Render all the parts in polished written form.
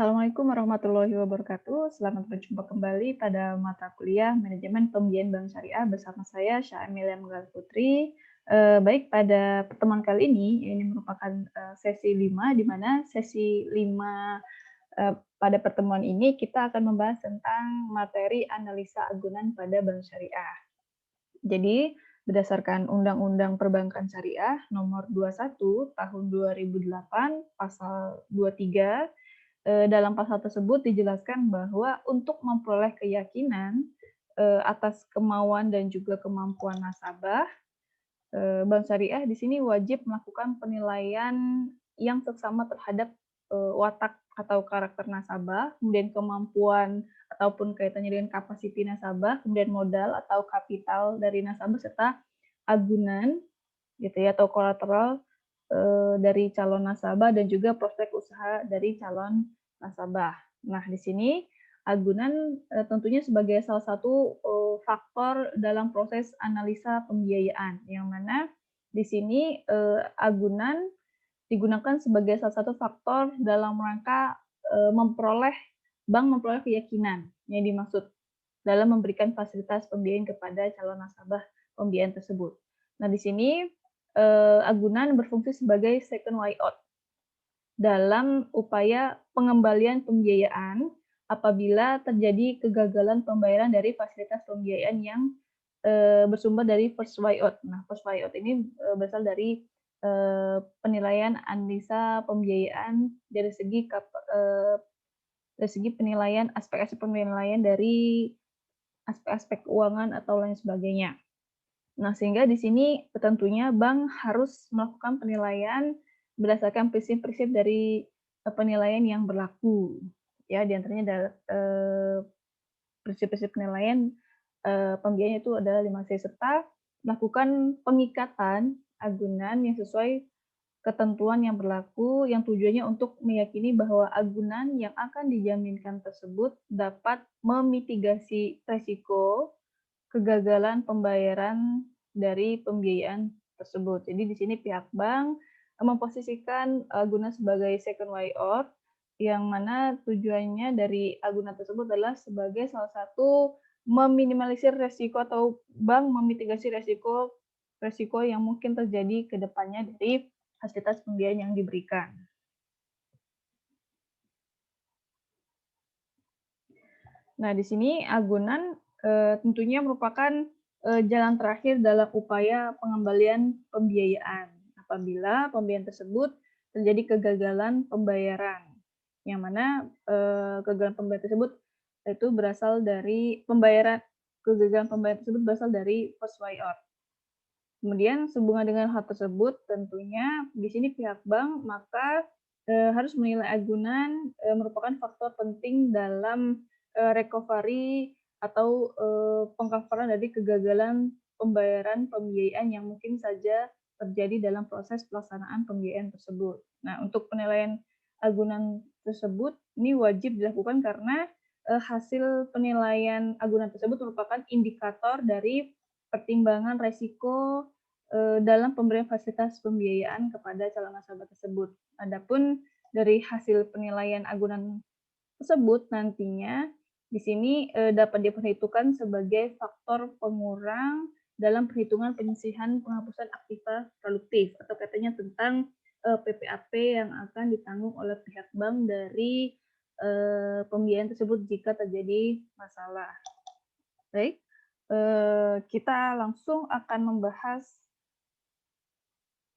Assalamualaikum warahmatullahi wabarakatuh. Selamat berjumpa kembali pada mata kuliah Manajemen Pembiayaan Bank Syariah bersama saya Syah Emilia Menggal Putri. Baik, pada pertemuan kali ini merupakan sesi 5, di mana sesi 5 pada pertemuan ini kita akan membahas tentang materi analisa agunan pada bank syariah. Jadi, berdasarkan Undang-Undang Perbankan Syariah Nomor 21 Tahun 2008 Pasal 23, dalam pasal tersebut dijelaskan bahwa untuk memperoleh keyakinan atas kemauan dan juga kemampuan nasabah, bank syariah di sini wajib melakukan penilaian yang seksama terhadap watak atau karakter nasabah, kemudian kemampuan ataupun kaitannya dengan kapasiti nasabah, kemudian modal atau kapital dari nasabah serta agunan gitu ya atau kolateral dari calon nasabah dan juga prospek usaha dari calon nasabah. Nah, di sini agunan tentunya sebagai salah satu faktor dalam proses analisa pembiayaan, yang mana di sini agunan digunakan sebagai salah satu faktor dalam rangka memperoleh bank memperoleh keyakinan yang dimaksud dalam memberikan fasilitas pembiayaan kepada calon nasabah pembiayaan tersebut. Nah, di sini agunan berfungsi sebagai second way out dalam upaya pengembalian pembiayaan apabila terjadi kegagalan pembayaran dari fasilitas pembiayaan yang bersumber dari first way out. Nah, first way out ini berasal dari penilaian analisa pembiayaan dari segi penilaian aspek-aspek penilaian dari aspek-aspek keuangan atau lain sebagainya. Nah, sehingga di sini tentunya bank harus melakukan penilaian berdasarkan prinsip-prinsip dari penilaian yang berlaku. Ya, di antaranya prinsip-prinsip penilaian pembiayaan itu adalah 5C serta melakukan pengikatan agunan yang sesuai ketentuan yang berlaku yang tujuannya untuk meyakini bahwa agunan yang akan dijaminkan tersebut dapat memitigasi risiko kegagalan pembayaran dari pembiayaan tersebut. Jadi di sini pihak bank memposisikan agunan sebagai second way out, yang mana tujuannya dari agunan tersebut adalah sebagai salah satu meminimalisir resiko atau bank memitigasi resiko yang mungkin terjadi ke depannya dari fasilitas pembiayaan yang diberikan. Nah, di sini agunan tentunya merupakan jalan terakhir dalam upaya pengembalian pembiayaan apabila pembiayaan tersebut terjadi kegagalan pembayaran, yang mana kegagalan pembayaran tersebut itu berasal dari kegagalan pembayaran tersebut berasal dari first way out. Kemudian sehubungan dengan hal tersebut tentunya di sini pihak bank maka harus menilai agunan merupakan faktor penting dalam recovery atau pengcoveran dari kegagalan pembayaran pembiayaan yang mungkin saja terjadi dalam proses pelaksanaan pembiayaan tersebut. Nah, untuk penilaian agunan tersebut ini wajib dilakukan karena hasil penilaian agunan tersebut merupakan indikator dari pertimbangan resiko dalam pemberian fasilitas pembiayaan kepada calon nasabah tersebut. Adapun dari hasil penilaian agunan tersebut nantinya di sini dapat diperhitungkan sebagai faktor pengurang dalam perhitungan penyisihan penghapusan aktiva produktif atau katanya tentang PPAP yang akan ditanggung oleh pihak bank dari pembiayaan tersebut jika terjadi masalah. Baik, kita langsung akan membahas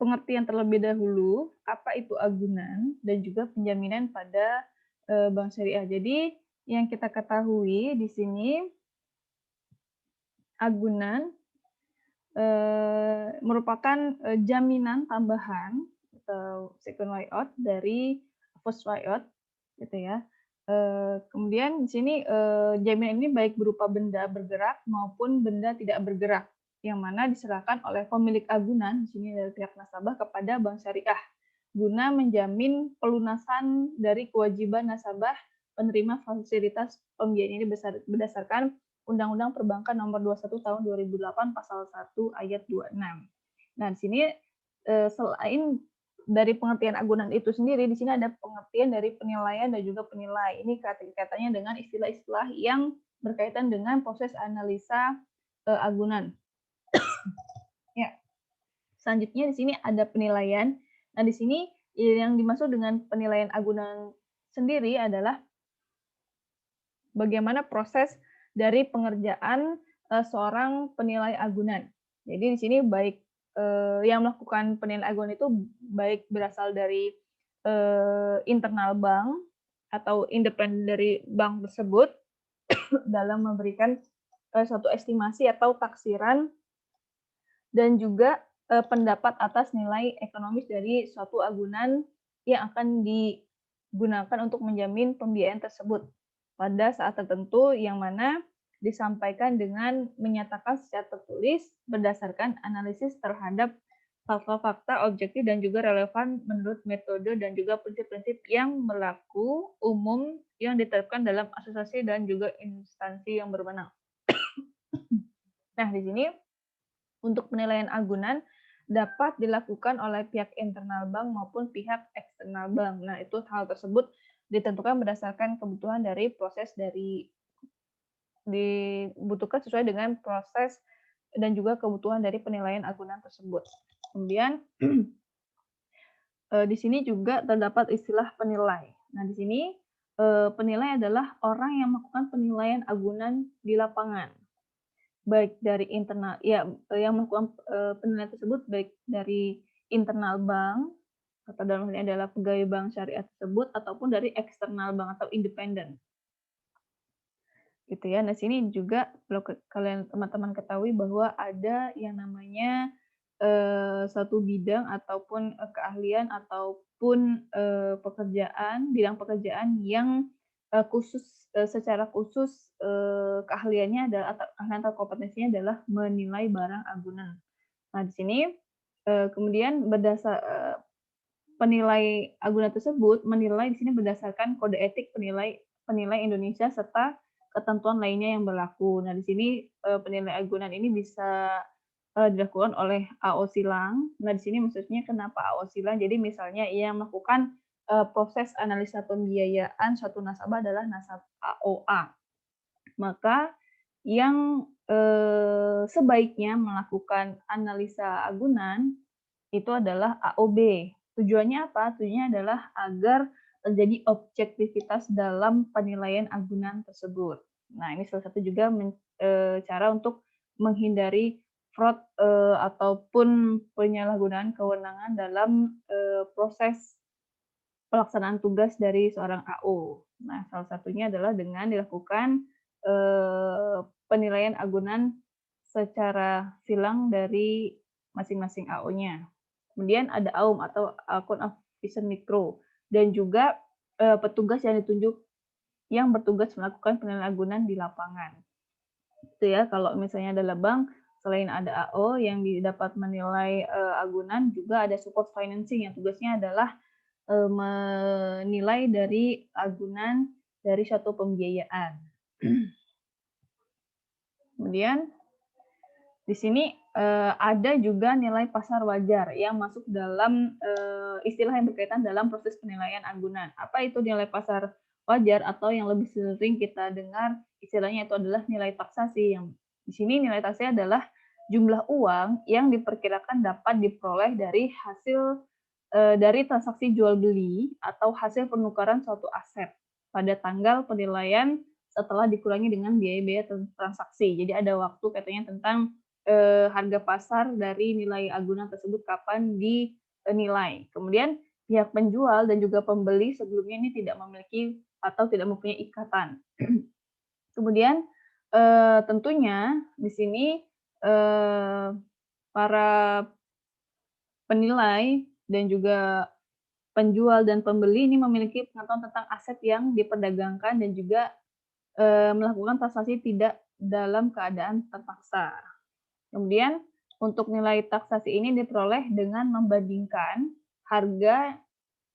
pengertian terlebih dahulu apa itu agunan dan juga penjaminan pada bank syariah. Jadi yang kita ketahui di sini agunan merupakan jaminan tambahan atau second way out dari first way out, gitu ya. Kemudian di sini jaminan ini baik berupa benda bergerak maupun benda tidak bergerak, yang mana diserahkan oleh pemilik agunan di sini dari pihak nasabah kepada bank syariah guna menjamin pelunasan dari kewajiban nasabah penerima fasilitas pembiayaan ini berdasarkan Undang-Undang Perbankan Nomor 21 Tahun 2008 Pasal 1 Ayat 26. Nah, di sini selain dari pengertian agunan itu sendiri, di sini ada pengertian dari penilaian dan juga penilai. Ini kaitannya dengan istilah-istilah yang berkaitan dengan proses analisa agunan. Ya. Selanjutnya di sini ada penilaian. Nah, di sini yang dimaksud dengan penilaian agunan sendiri adalah bagaimana proses dari pengerjaan seorang penilai agunan. Jadi di sini baik yang melakukan penilaian agunan itu baik berasal dari internal bank atau independen dari bank tersebut dalam memberikan suatu estimasi atau taksiran dan juga pendapat atas nilai ekonomis dari suatu agunan yang akan digunakan untuk menjamin pembiayaan tersebut pada saat tertentu yang mana disampaikan dengan menyatakan secara tertulis berdasarkan analisis terhadap fakta-fakta objektif dan juga relevan menurut metode dan juga prinsip-prinsip yang berlaku umum yang diterapkan dalam asosiasi dan juga instansi yang berwenang. Nah, di sini untuk penilaian agunan dapat dilakukan oleh pihak internal bank maupun pihak eksternal bank. Nah, itu hal tersebut ditentukan berdasarkan kebutuhan dari proses dari dibutuhkan sesuai dengan proses dan juga kebutuhan dari penilaian agunan tersebut. Kemudian di sini juga terdapat istilah penilai. Nah, di sini penilai adalah orang yang melakukan penilaian agunan di lapangan. Baik dari internal ya, yang melakukan penilaian tersebut baik dari internal bank atau dalam hal ini adalah pegawai bank syariah tersebut ataupun dari eksternal bank atau independen. Gitu ya. Nah, sini juga perlu kalian teman-teman ketahui bahwa ada yang namanya suatu bidang ataupun keahlian ataupun bidang pekerjaan yang khusus secara khusus keahliannya adalah atau keahlian atau kompetensinya adalah menilai barang agunan. Nah, di sini kemudian penilai agunan tersebut menilai di sini berdasarkan kode etik penilai Indonesia serta ketentuan lainnya yang berlaku. Nah, di sini penilai agunan ini bisa dilakukan oleh AO Silang. Nah, di sini maksudnya kenapa AO Silang? Jadi misalnya ia melakukan proses analisa pembiayaan suatu nasabah adalah nasabah AOA. Maka yang sebaiknya melakukan analisa agunan itu adalah AOB. Tujuannya apa? Tujuannya adalah agar terjadi objektivitas dalam penilaian agunan tersebut. Nah, ini salah satu juga cara untuk menghindari fraud ataupun penyalahgunaan kewenangan dalam proses pelaksanaan tugas dari seorang AO. Nah, salah satunya adalah dengan dilakukan penilaian agunan secara silang dari masing-masing AO-nya. Kemudian ada AUM atau akun officer mikro dan juga petugas yang ditunjuk yang bertugas melakukan penilaian agunan di lapangan. Itu ya, kalau misalnya adalah bank, selain ada AO yang dapat menilai agunan, juga ada support financing yang tugasnya adalah menilai dari agunan dari suatu pembiayaan. Kemudian di sini ada juga nilai pasar wajar yang masuk dalam istilah yang berkaitan dalam proses penilaian agunan. Apa itu nilai pasar wajar atau yang lebih sering kita dengar istilahnya itu adalah nilai taksasi. Yang di sini nilai taksasi adalah jumlah uang yang diperkirakan dapat diperoleh dari hasil dari transaksi jual beli atau hasil penukaran suatu aset pada tanggal penilaian setelah dikurangi dengan biaya-biaya transaksi. Jadi ada waktu katanya tentang harga pasar dari nilai agunan tersebut kapan dinilai. Kemudian pihak penjual dan juga pembeli sebelumnya ini tidak memiliki atau tidak mempunyai ikatan. Kemudian tentunya di sini para penilai dan juga penjual dan pembeli ini memiliki pengetahuan tentang aset yang diperdagangkan dan juga melakukan transaksi tidak dalam keadaan terpaksa. Kemudian untuk nilai taksasi ini diperoleh dengan membandingkan harga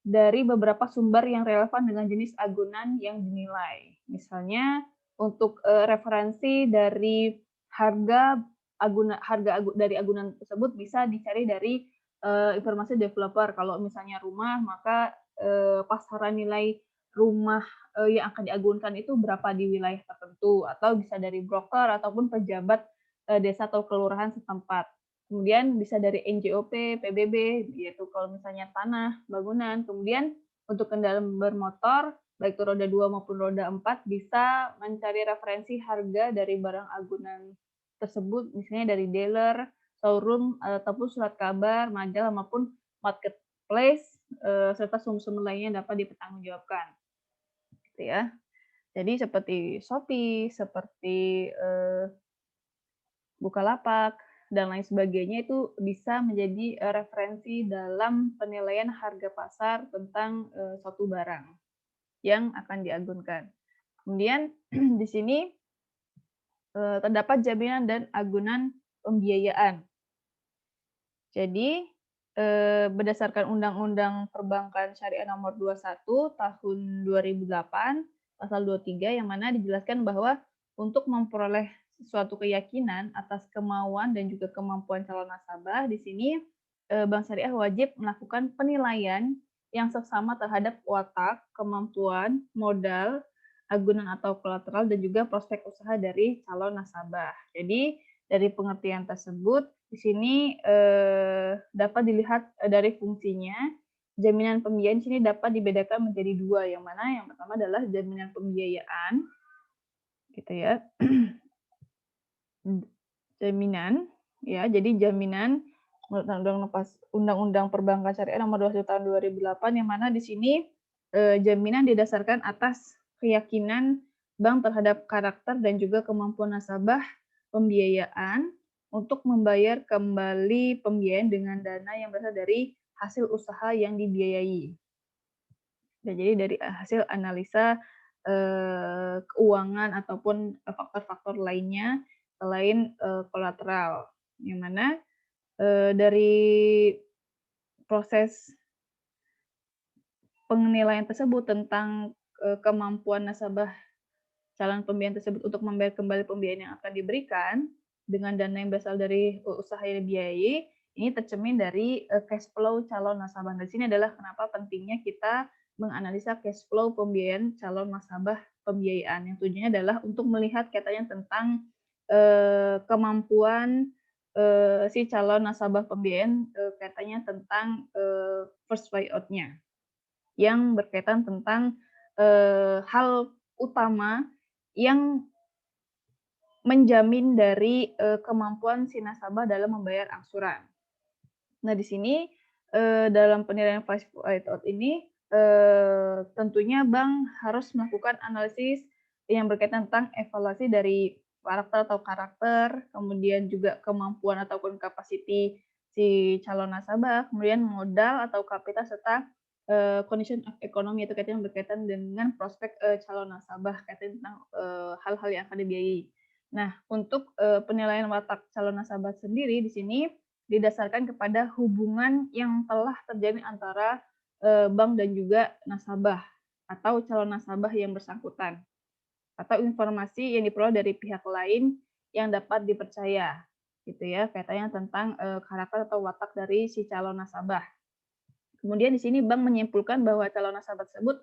dari beberapa sumber yang relevan dengan jenis agunan yang dinilai. Misalnya untuk referensi dari harga dari agunan tersebut bisa dicari dari informasi developer. Kalau misalnya rumah, maka pasaran nilai rumah yang akan diagunkan itu berapa di wilayah tertentu, atau bisa dari broker ataupun pejabat desa atau kelurahan setempat. Kemudian bisa dari NJOP, PBB, yaitu kalau misalnya tanah, bangunan. Kemudian untuk kendaraan bermotor, baik itu roda 2 maupun roda 4, bisa mencari referensi harga dari barang agunan tersebut, misalnya dari dealer, showroom, ataupun surat kabar, majalah, maupun marketplace, serta sumber-sumber lainnya yang dapat dipertanggungjawabkan, gitu ya. Jadi seperti Shopee, seperti Bukalapak, dan lain sebagainya itu bisa menjadi referensi dalam penilaian harga pasar tentang suatu barang yang akan diagunkan. Kemudian di sini terdapat jaminan dan agunan pembiayaan. Jadi berdasarkan Undang-Undang Perbankan Syariah Nomor 21 Tahun 2008 Pasal 23 yang mana dijelaskan bahwa untuk memperoleh suatu keyakinan atas kemauan dan juga kemampuan calon nasabah, di sini Bank Syariah wajib melakukan penilaian yang seksama terhadap watak, kemampuan, modal, agunan atau kolateral, dan juga prospek usaha dari calon nasabah. Jadi dari pengertian tersebut, di sini dapat dilihat dari fungsinya. Jaminan pembiayaan di sini dapat dibedakan menjadi dua, yang mana yang pertama adalah jaminan pembiayaan, gitu ya. Jaminan, ya. Jadi jaminan menurut Undang-Undang Perbankan Syariah Nomor 21 Tahun 2008, yang mana di sini jaminan didasarkan atas keyakinan bank terhadap karakter dan juga kemampuan nasabah pembiayaan untuk membayar kembali pembiayaan dengan dana yang berasal dari hasil usaha yang dibiayai. Dan jadi dari hasil analisa keuangan ataupun faktor-faktor lainnya selain kolateral, yang mana dari proses penilaian tersebut tentang kemampuan nasabah calon pembiayaan tersebut untuk membayar kembali pembiayaan yang akan diberikan dengan dana yang berasal dari usaha yang dibiayai, ini tercermin dari cash flow calon nasabah. Di sini adalah kenapa pentingnya kita menganalisa cash flow pembiayaan calon nasabah pembiayaan, yang tujuannya adalah untuk melihat kaitannya tentang kemampuan si calon nasabah pembiayaan, kaitannya tentang first buyout-nya, yang berkaitan tentang hal utama yang menjamin dari kemampuan si nasabah dalam membayar angsuran. Nah, di sini dalam penilaian first buyout ini tentunya bank harus melakukan analisis yang berkaitan tentang evaluasi dari karakter, kemudian juga kemampuan ataupun kapasiti si calon nasabah, kemudian modal atau kapital, serta condition of economy, itu kaitan berkaitan dengan prospek calon nasabah, kaitan tentang hal-hal yang akan dibiayai. Nah, untuk penilaian watak calon nasabah sendiri di sini didasarkan kepada hubungan yang telah terjadi antara bank dan juga nasabah atau calon nasabah yang bersangkutan, atau informasi yang diperoleh dari pihak lain yang dapat dipercaya, gitu ya, kaitannya tentang karakter atau watak dari si calon nasabah. Kemudian di sini bank menyimpulkan bahwa calon nasabah tersebut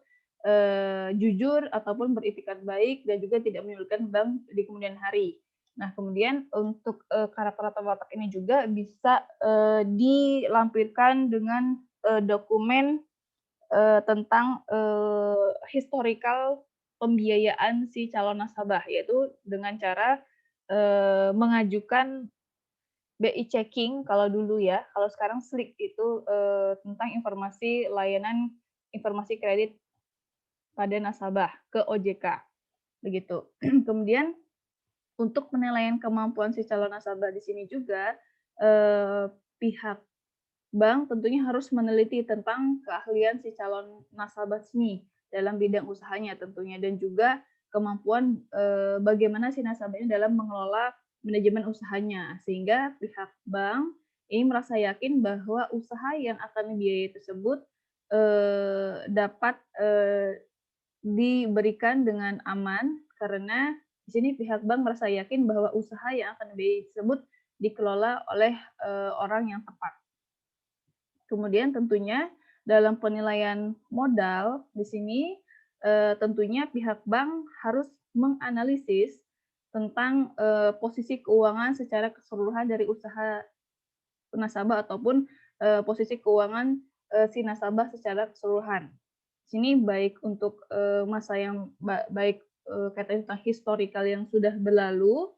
jujur ataupun beritikat baik dan juga tidak menyulitkan bank di kemudian hari. Nah, kemudian untuk karakter atau watak ini juga bisa dilampirkan dengan dokumen tentang historical pembiayaan si calon nasabah, yaitu dengan cara mengajukan BI checking kalau dulu ya, kalau sekarang SLIK itu tentang informasi layanan informasi kredit pada nasabah ke OJK, begitu. Kemudian untuk penilaian kemampuan si calon nasabah di sini juga pihak bank tentunya harus meneliti tentang keahlian si calon nasabah ini dalam bidang usahanya tentunya, dan juga kemampuan bagaimana si nasabah ini dalam mengelola manajemen usahanya, sehingga pihak bank ini merasa yakin bahwa usaha yang akan dibiayai tersebut dapat diberikan dengan aman, karena di sini pihak bank merasa yakin bahwa usaha yang akan dibiayai tersebut dikelola oleh orang yang tepat. Kemudian tentunya dalam penilaian modal di sini tentunya pihak bank harus menganalisis tentang posisi keuangan secara keseluruhan dari usaha nasabah ataupun posisi keuangan si nasabah secara keseluruhan. Di sini baik untuk masa yang baik kaitannya tentang historikal yang sudah berlalu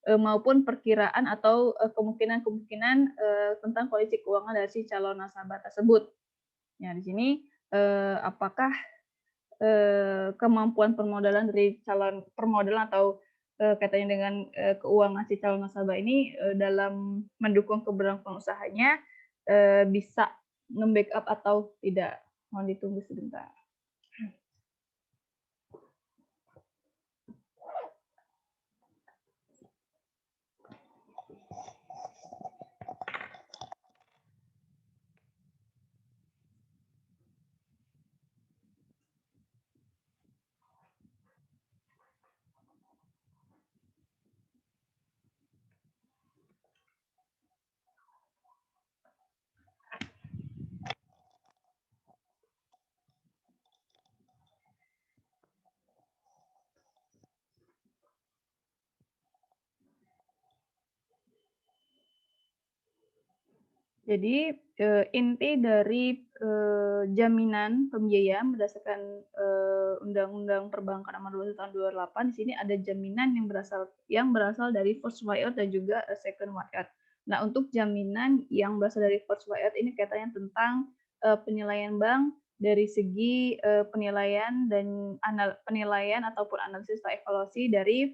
maupun perkiraan atau kemungkinan-kemungkinan tentang kondisi keuangan dari si calon nasabah tersebut. Ya, di sini apakah kemampuan permodalan dari calon permodalan atau kaitannya dengan keuangan si calon nasabah ini dalam mendukung keberlangsungan usahanya bisa nge-backup atau tidak. Mohon ditunggu sebentar. Jadi inti dari jaminan pembiayaan berdasarkan Undang-Undang Perbankan Nomor 21 Tahun 2008 di sini ada jaminan yang berasal dari first buyout dan juga second buyout. Nah, untuk jaminan yang berasal dari first buyout ini kaitannya tentang penilaian bank dari segi penilaian ataupun analisis atau evaluasi dari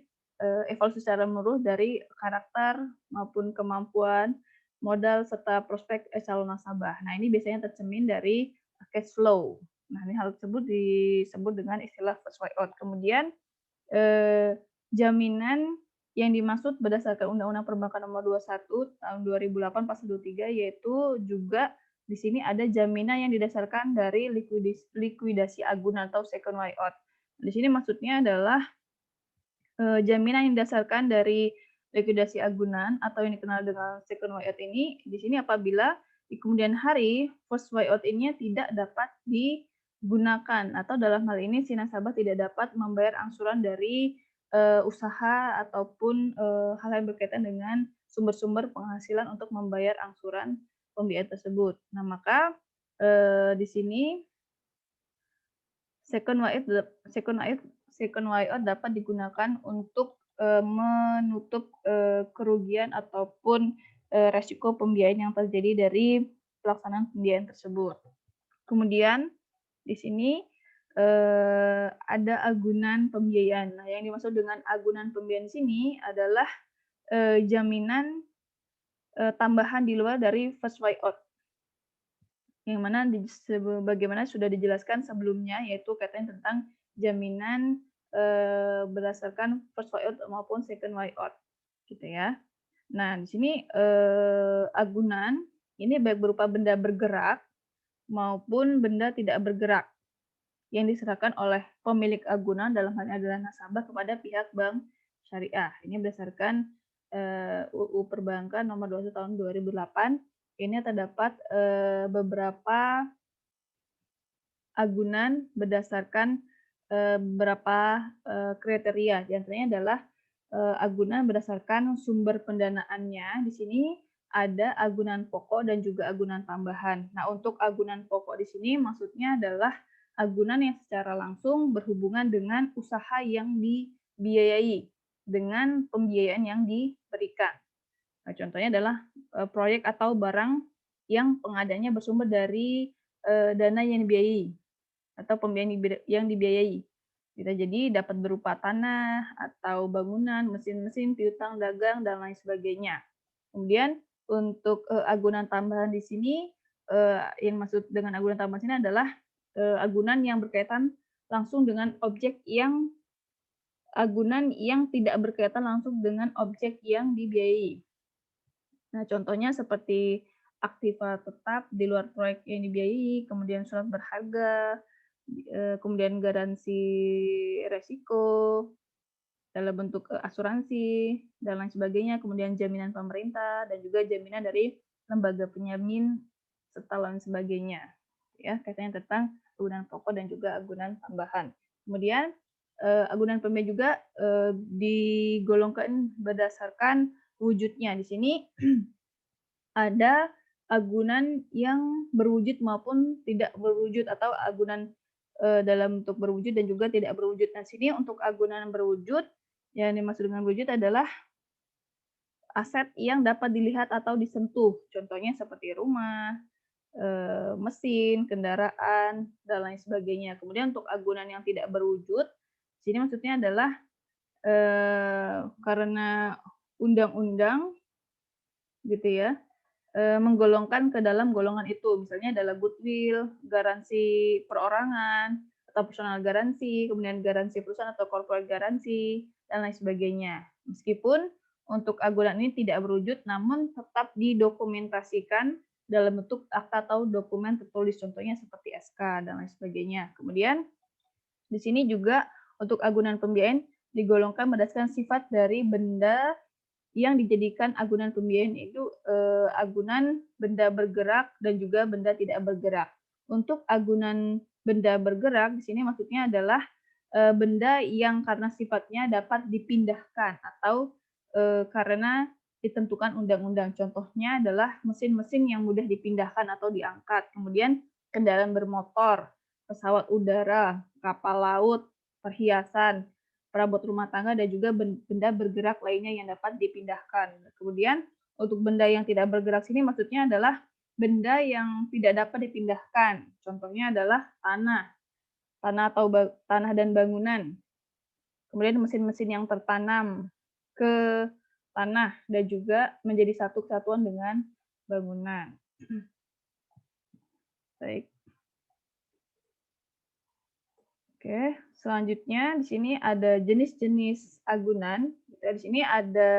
evaluasi secara menyeluruh dari karakter maupun kemampuan modal serta prospek calon nasabah. Nah, ini biasanya tercermin dari cash flow. Nah, ini hal tersebut disebut dengan istilah first buyout. Kemudian jaminan yang dimaksud berdasarkan Undang-Undang Perbankan Nomor 21 Tahun 2008 Pasal 23 yaitu juga di sini ada jaminan yang didasarkan dari likuidasi agunan atau second buyout. Di sini maksudnya adalah jaminan yang didasarkan dari likuidasi agunan atau yang dikenal dengan second buyout ini, di sini apabila di kemudian hari first buyout ini tidak dapat digunakan atau dalam hal ini si nasabah tidak dapat membayar angsuran dari usaha ataupun hal yang berkaitan dengan sumber-sumber penghasilan untuk membayar angsuran pembiayaan tersebut. Nah, maka di sini second buyout dapat digunakan untuk menutup kerugian ataupun resiko pembiayaan yang terjadi dari pelaksanaan pembiayaan tersebut. Kemudian di sini ada agunan pembiayaan. Nah, yang dimaksud dengan agunan pembiayaan di sini adalah jaminan tambahan di luar dari first buyout. Yang mana bagaimana sudah dijelaskan sebelumnya, yaitu kaitannya tentang jaminan berdasarkan first buyout maupun second buyout, gitu ya. Nah, di sini agunan ini baik berupa benda bergerak maupun benda tidak bergerak yang diserahkan oleh pemilik agunan dalam hal ini adalah nasabah kepada pihak bank syariah. Ini berdasarkan UU Perbankan Nomor 21 Tahun 2008. Ini terdapat beberapa agunan berdasarkan beberapa kriteria. Di antaranya adalah agunan berdasarkan sumber pendanaannya. Di sini ada agunan pokok dan juga agunan tambahan. Nah, untuk agunan pokok di sini maksudnya adalah agunan yang secara langsung berhubungan dengan usaha yang dibiayai dengan pembiayaan yang diberikan. Nah, contohnya adalah proyek atau barang yang pengadanya bersumber dari dana yang dibiayai atau pembiayaan yang dibiayai. Bisa jadi dapat berupa tanah atau bangunan, mesin-mesin, piutang dagang, dan lain sebagainya. Kemudian untuk agunan tambahan di sini, yang maksud dengan agunan tambahan ini adalah agunan yang berkaitan langsung dengan agunan yang tidak berkaitan langsung dengan objek yang dibiayai. Nah, contohnya seperti aktiva tetap di luar proyek yang dibiayai, kemudian surat berharga, kemudian garansi resiko dalam bentuk asuransi dan lain sebagainya, kemudian jaminan pemerintah dan juga jaminan dari lembaga penjamin serta lain sebagainya. Ya, kaitannya tentang agunan pokok dan juga agunan tambahan. Kemudian agunan pembiayaan juga digolongkan berdasarkan wujudnya. Di sini ada agunan yang berwujud maupun tidak berwujud, atau agunan dalam bentuk berwujud dan juga tidak berwujud. Nah, sini untuk agunan berwujud, yang dimaksud dengan berwujud adalah aset yang dapat dilihat atau disentuh. Contohnya seperti rumah, mesin, kendaraan, dan lain sebagainya. Kemudian untuk agunan yang tidak berwujud, sini maksudnya adalah karena undang-undang gitu ya, menggolongkan ke dalam golongan itu. Misalnya adalah goodwill, garansi perorangan, atau personal garansi, kemudian garansi perusahaan atau corporate garansi, dan lain sebagainya. Meskipun untuk agunan ini tidak berwujud, namun tetap didokumentasikan dalam bentuk akta atau dokumen tertulis, contohnya seperti SK dan lain sebagainya. Kemudian di sini juga untuk agunan pembiayaan digolongkan berdasarkan sifat dari benda yang dijadikan agunan pembiayaan, itu agunan benda bergerak dan juga benda tidak bergerak. Untuk agunan benda bergerak di sini maksudnya adalah benda yang karena sifatnya dapat dipindahkan atau karena ditentukan undang-undang. Contohnya adalah mesin-mesin yang mudah dipindahkan atau diangkat. Kemudian kendaraan bermotor, pesawat udara, kapal laut, perhiasan, perabot rumah tangga, dan juga benda bergerak lainnya yang dapat dipindahkan. Kemudian untuk benda yang tidak bergerak sini maksudnya adalah benda yang tidak dapat dipindahkan. Contohnya adalah tanah dan bangunan. Kemudian mesin-mesin yang tertanam ke tanah dan juga menjadi satu kesatuan dengan bangunan. Baik. Oke, selanjutnya di sini ada jenis-jenis agunan. Di sini ada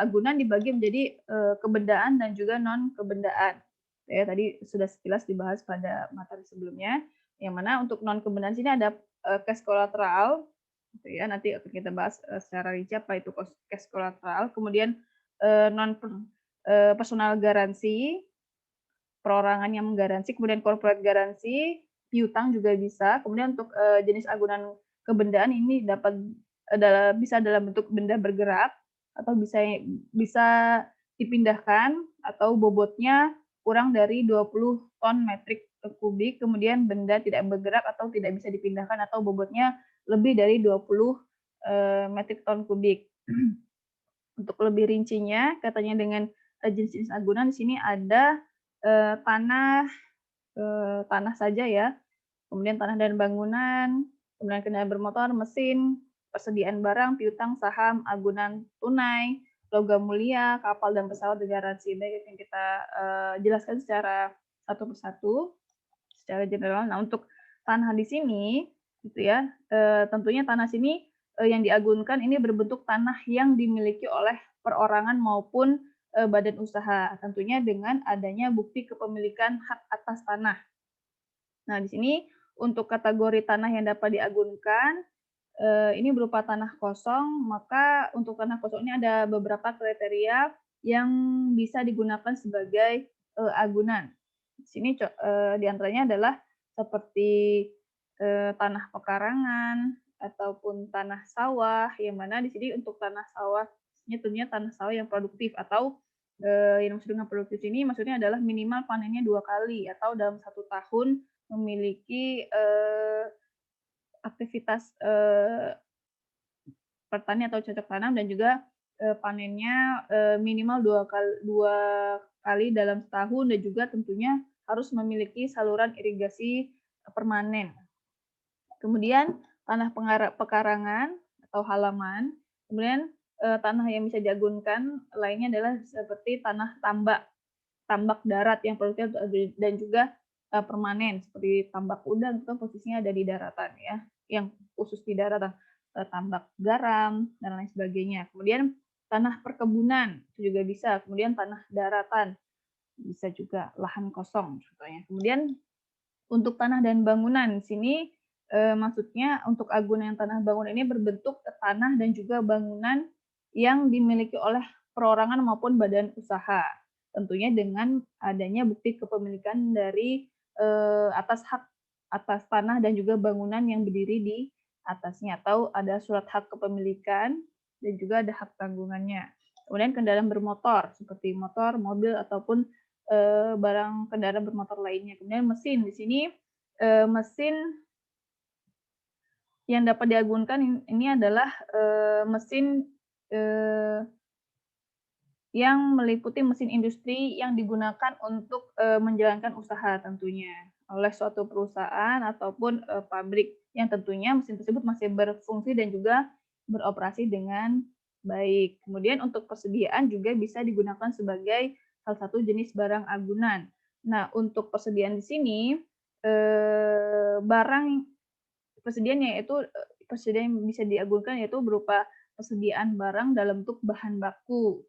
agunan dibagi menjadi kebendaan dan juga non-kebendaan. Ya, tadi sudah sekilas dibahas pada materi sebelumnya. Yang mana untuk non-kebendaan sini ada cash collateral, gitu ya. Nanti akan kita bahas secara rinci apa itu cash collateral. Kemudian non personal garansi, perorangan yang menggaransi, kemudian corporate garansi, piutang juga bisa. Kemudian untuk jenis agunan kebendaan ini bisa dalam bentuk benda bergerak atau bisa dipindahkan atau bobotnya kurang dari 20 ton metrik kubik, kemudian benda tidak bergerak atau tidak bisa dipindahkan atau bobotnya lebih dari 20 metrik ton kubik. Untuk lebih rincinya, katanya dengan jenis-jenis agunan di sini ada tanah saja ya, kemudian tanah dan bangunan, kemudian kendaraan bermotor, mesin, persediaan barang, piutang, saham, agunan tunai, logam mulia, kapal dan pesawat garansi. Baik, yang kita jelaskan secara satu persatu, secara general. Nah, untuk tanah di sini, gitu ya, tentunya tanah sini yang diagunkan ini berbentuk tanah yang dimiliki oleh perorangan maupun badan usaha, tentunya dengan adanya bukti kepemilikan hak atas tanah. Nah, di sini untuk kategori tanah yang dapat diagunkan, ini berupa tanah kosong, maka untuk tanah kosong ini ada beberapa kriteria yang bisa digunakan sebagai agunan. Di sini di antaranya adalah seperti tanah pekarangan ataupun tanah sawah, yang mana di sini untuk tanah sawah ini tentunya tanah sawah yang produktif, atau yang maksud dengan produktif ini maksudnya adalah minimal panennya 2 kali atau dalam 1 tahun memiliki aktivitas pertanian atau cocok tanam, dan juga panennya minimal 2 kali dalam setahun, dan juga tentunya harus memiliki saluran irigasi permanen. Kemudian tanah pekarangan atau halaman, kemudian tanah yang bisa diagunkan lainnya adalah seperti tanah tambak darat yang produktif dan juga permanen, seperti tambak udang, itu posisinya ada di daratan ya, yang khusus di daratan, tambak garam dan lain sebagainya. Kemudian tanah perkebunan itu juga bisa, kemudian tanah daratan bisa juga, lahan kosong contohnya. Kemudian untuk tanah dan bangunan di sini maksudnya untuk agunan tanah bangunan ini berbentuk tanah dan juga bangunan yang dimiliki oleh perorangan maupun badan usaha. tentunya dengan adanya bukti kepemilikan dari atas hak atas tanah dan juga bangunan yang berdiri di atasnya, atau ada surat hak kepemilikan dan juga ada hak tanggungannya. Kemudian kendaraan bermotor seperti motor, mobil ataupun barang kendaraan bermotor lainnya. Kemudian mesin di sini mesin yang dapat diagunkan ini adalah mesin eh, yang meliputi mesin industri yang digunakan untuk menjalankan usaha tentunya oleh suatu perusahaan ataupun pabrik yang tentunya mesin tersebut masih berfungsi dan juga beroperasi dengan baik. Kemudian untuk persediaan juga bisa digunakan sebagai salah satu jenis barang agunan. Nah, untuk persediaan di sini barang persediaan yaitu persediaan yang bisa diagunkan yaitu berupa persediaan barang dalam bentuk bahan baku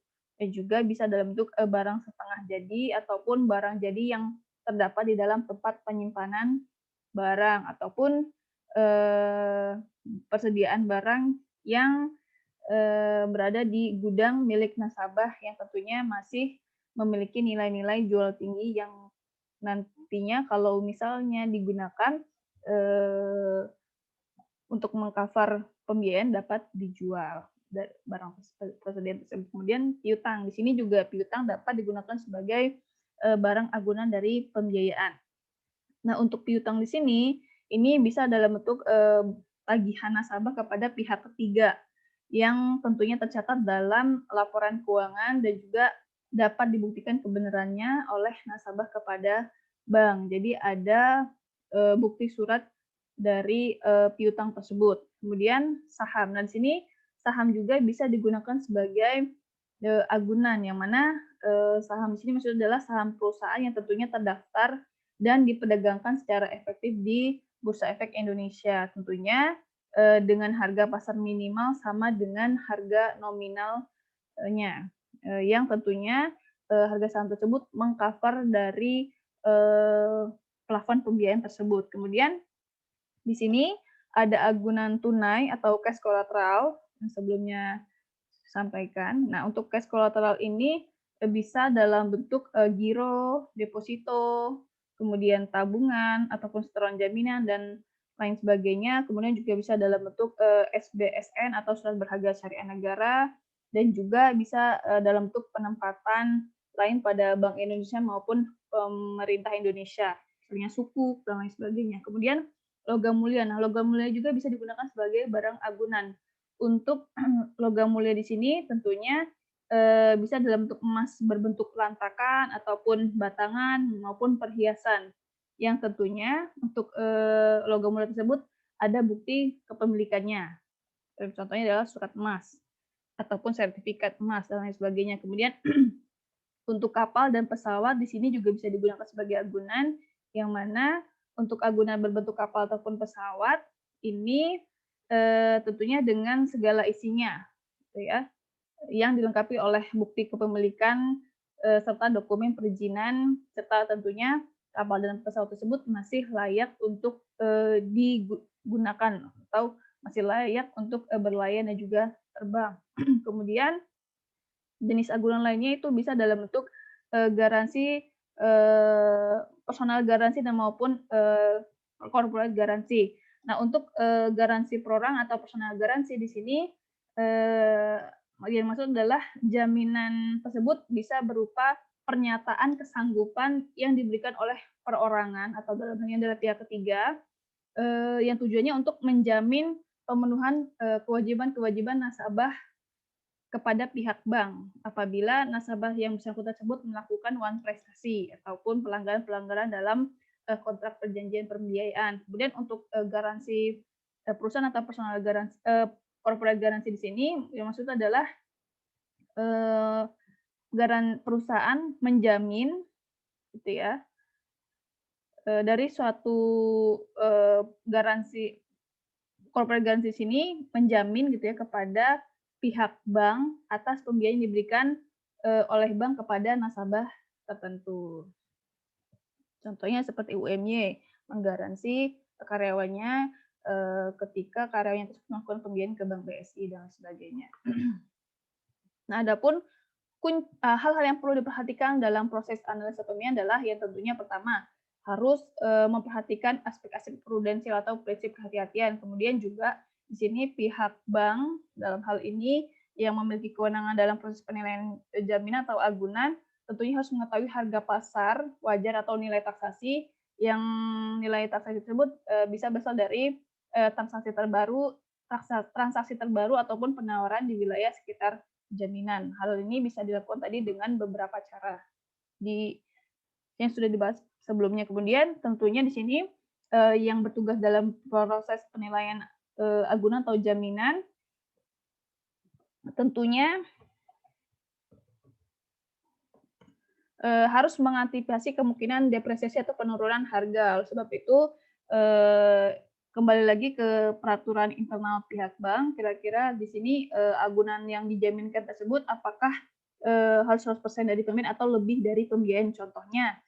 dan juga bisa dalam bentuk barang setengah jadi ataupun barang jadi yang terdapat di dalam tempat penyimpanan barang ataupun persediaan barang yang berada di gudang milik nasabah yang tentunya masih memiliki nilai-nilai jual tinggi yang nantinya kalau misalnya digunakan untuk mengcover pembiayaan dapat dijual barang persediaan tersebut. Kemudian piutang. Di sini juga piutang dapat digunakan sebagai barang agunan dari pembiayaan. Nah, untuk piutang di sini ini bisa dalam bentuk tagihan nasabah kepada pihak ketiga yang tentunya tercatat dalam laporan keuangan dan juga dapat dibuktikan kebenarannya oleh nasabah kepada bank. Jadi ada bukti surat dari piutang tersebut. Kemudian saham. Nah, di sini saham juga bisa digunakan sebagai agunan yang mana saham di sini maksudnya adalah saham perusahaan yang tentunya terdaftar dan diperdagangkan secara efektif di Bursa Efek Indonesia. Tentunya dengan harga pasar minimal sama dengan harga nominalnya, yang tentunya harga saham tersebut mengcover dari plafon pembiayaan tersebut. Kemudian di sini ada agunan tunai atau cash collateral yang sebelumnya sampaikan. Nah, untuk cash collateral ini bisa dalam bentuk giro, deposito, kemudian tabungan ataupun setoran jaminan dan lain sebagainya. Kemudian juga bisa dalam bentuk SBSN atau surat berharga syariah negara dan juga bisa dalam bentuk penempatan lain pada Bank Indonesia maupun pemerintah Indonesia, misalnya sukuk dan lain sebagainya. Kemudian logam mulia. Nah, logam mulia juga bisa digunakan sebagai barang agunan. Untuk logam mulia di sini tentunya bisa dalam bentuk emas berbentuk pelantakan ataupun batangan maupun perhiasan yang tentunya untuk logam mulia tersebut ada bukti kepemilikannya. Contohnya adalah surat emas ataupun sertifikat emas dan lain sebagainya. Kemudian untuk kapal dan pesawat di sini juga bisa digunakan sebagai agunan yang mana untuk agunan berbentuk kapal ataupun pesawat ini tentunya dengan segala isinya, gitu ya, yang dilengkapi oleh bukti kepemilikan serta dokumen perizinan serta tentunya kapal dan pesawat tersebut masih layak untuk digunakan atau masih layak untuk berlayar dan juga terbang. Kemudian jenis agunan lainnya itu bisa dalam bentuk garansi personal garansi dan maupun corporate garansi. Nah, untuk garansi perorangan atau personal garansi di sini yang maksud adalah jaminan tersebut bisa berupa pernyataan kesanggupan yang diberikan oleh perorangan atau dalam hal ini adalah pihak ketiga yang tujuannya untuk menjamin pemenuhan kewajiban-kewajiban nasabah kepada pihak bank apabila nasabah yang bersangkutan tersebut melakukan prestasi ataupun pelanggaran-pelanggaran dalam kontrak perjanjian pembiayaan. Kemudian untuk garansi perusahaan atau personal garansi corporate garansi di sini yang maksudnya adalah perusahaan menjamin gitu ya dari suatu garansi corporate garansi sini menjamin gitu ya kepada pihak bank atas pembiayaan yang diberikan oleh bank kepada nasabah tertentu. Contohnya seperti UMY menggaransi karyawannya ketika karyawannya tersebut melakukan pembiayaan ke Bank BSI dan sebagainya. Nah, adapun hal-hal yang perlu diperhatikan dalam proses analisa pemilihan adalah yang tentunya pertama, harus, memperhatikan aspek-aspek prudensial atau prinsip kehati-hatian. Kemudian juga di sini pihak bank dalam hal ini yang memiliki kewenangan dalam proses penilaian, jaminan atau agunan, tentunya harus mengetahui harga pasar wajar atau nilai taksasi yang nilai taksasi tersebut, bisa berasal dari, transaksi terbaru ataupun penawaran di wilayah sekitar jaminan. Hal ini bisa dilakukan tadi dengan beberapa cara di yang sudah dibahas sebelumnya. Kemudian tentunya di sini yang bertugas dalam proses penilaian agunan atau jaminan tentunya harus mengantisipasi kemungkinan depresiasi atau penurunan harga. Oleh sebab itu, kembali lagi ke peraturan internal pihak bank, kira-kira di sini, agunan yang dijaminkan tersebut apakah, harus 100% dari pembiayaan atau lebih dari pembiayaan. Contohnya,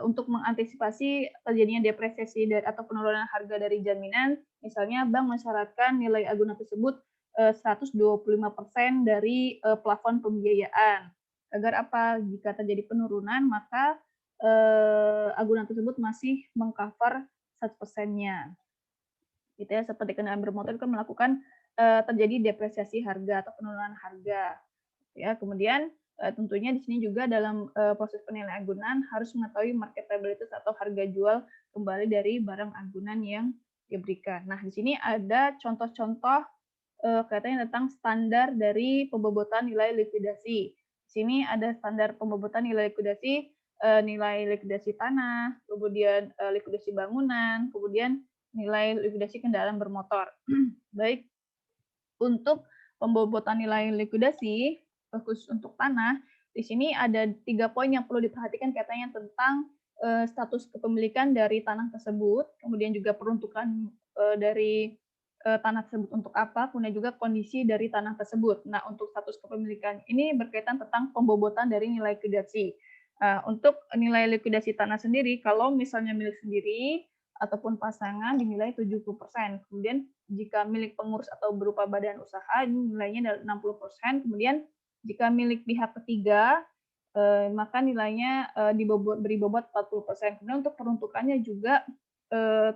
untuk mengantisipasi terjadinya depresiasi atau penurunan harga dari jaminan, misalnya bank mensyaratkan nilai agunan tersebut, 125% dari, plafon pembiayaan. Agar apa? Jika terjadi penurunan, maka, agunan tersebut masih meng-cover 100%-nya. Gitu ya, seperti kendaraan bermotor kan melakukan, terjadi depresiasi harga atau penurunan harga. Ya, kemudian, tentunya di sini juga dalam, proses penilaian agunan harus mengetahui marketabilitas atau harga jual kembali dari barang agunan yang diberikan. Nah, di sini ada contoh-contoh kaitannya tentang standar dari pembobotan nilai likuidasi. Di sini ada standar pembobotan nilai likuidasi, nilai likuidasi tanah, kemudian likuidasi bangunan, kemudian nilai likuidasi kendaraan bermotor. Baik, untuk pembobotan nilai likuidasi, khusus untuk tanah, di sini ada 3 poin yang perlu diperhatikan kaitannya tentang status kepemilikan dari tanah tersebut, kemudian juga peruntukan dari tanah tersebut untuk apa, kemudian juga kondisi dari tanah tersebut. Nah, untuk status kepemilikan ini berkaitan tentang pembobotan dari nilai likuidasi. Untuk nilai likuidasi tanah sendiri, kalau misalnya milik sendiri ataupun pasangan dinilai 70%. Kemudian jika milik pengurus atau berupa badan usaha ini nilainya 60%. Kemudian jika milik pihak ketiga maka nilainya beri bobot 40%. Kemudian untuk peruntukannya juga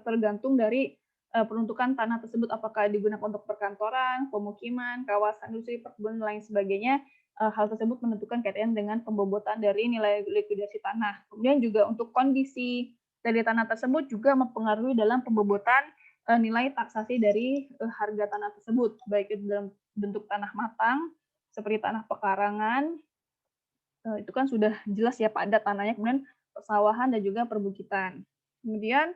tergantung dari peruntukan tanah tersebut apakah digunakan untuk perkantoran, pemukiman, kawasan industri, perkebunan, dan lain sebagainya. Hal tersebut menentukan kaitannya dengan pembobotan dari nilai likuidasi tanah. Kemudian juga untuk kondisi dari tanah tersebut juga mempengaruhi dalam pembobotan nilai taksasi dari harga tanah tersebut, baik itu dalam bentuk tanah matang seperti tanah pekarangan, itu kan sudah jelas ya padat tanahnya, kemudian persawahan dan juga perbukitan. Kemudian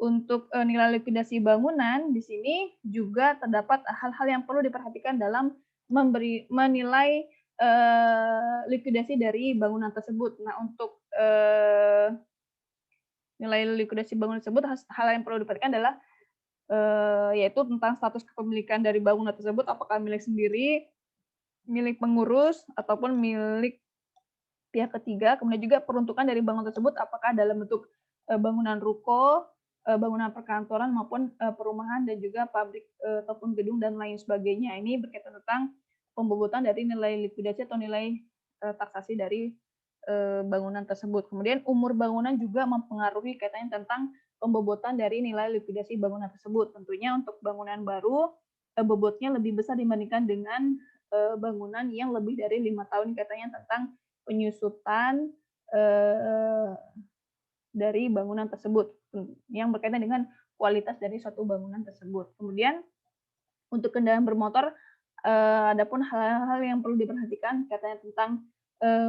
untuk nilai likuidasi bangunan di sini juga terdapat hal-hal yang perlu diperhatikan dalam menilai likuidasi dari bangunan tersebut. Nah, untuk nilai likuidasi bangunan tersebut, hal yang perlu diperhatikan adalah yaitu tentang status kepemilikan dari bangunan tersebut, apakah milik sendiri, milik pengurus, ataupun milik pihak ketiga. Kemudian juga peruntukan dari bangunan tersebut, apakah dalam bentuk bangunan ruko, bangunan perkantoran maupun perumahan dan juga pabrik ataupun gedung dan lain sebagainya. Ini berkaitan tentang pembobotan dari nilai likuidasi atau nilai taksasi dari bangunan tersebut. Kemudian umur bangunan juga mempengaruhi kaitannya tentang pembobotan dari nilai likuidasi bangunan tersebut. Tentunya untuk bangunan baru bobotnya lebih besar dibandingkan dengan bangunan yang lebih dari 5 tahun, kaitannya tentang penyusutan dari bangunan tersebut yang berkaitan dengan kualitas dari suatu bangunan tersebut. Kemudian untuk kendaraan bermotor, adapun hal-hal yang perlu diperhatikan kaitannya tentang